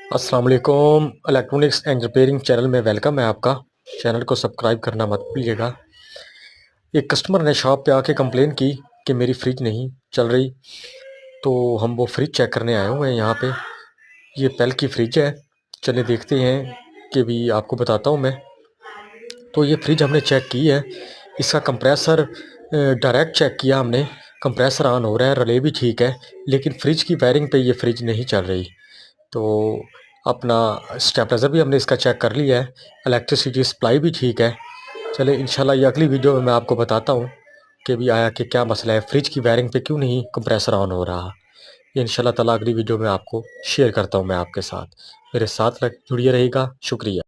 अस्सलाम वालेकुम। Electronics and repairing channel में वेलकम है आपका। चैनल को सब्सक्राइब करना मत भूलिएगा। एक कस्टमर ने शॉप पे आके कंप्लेन की कि मेरी फ्रिज नहीं चल रही, तो हम वो फ्रिज चेक करने आए हुए हैं यहाँ पे। ये पेल की फ्रिज है, चलिए देखते हैं कि भी आपको बताता हूँ मैं। तो ये फ्रिज हमने चेक की है, इसका कंप्रेसर डायरेक्ट चेक किया हमने, कंप्रेसर ऑन हो रहा है, रिले भी ठीक है, लेकिन फ्रिज की वायरिंग पे ये फ्रिज नहीं चल रही। तो अपना स्टेबलाइज़र भी हमने इसका चेक कर लिया है, इलेक्ट्रिसिटी सप्लाई भी ठीक है। चलिए इंशाल्लाह ये अगली वीडियो में मैं आपको बताता हूँ कि भी आया कि क्या मसला है, फ्रिज की वायरिंग पे क्यों नहीं कंप्रेसर ऑन हो रहा। ये इंशाल्लाह ताला अगली वीडियो में आपको शेयर करता हूँ मैं आपके साथ। मेरे साथ जुड़िए रहिएगा। शुक्रिया।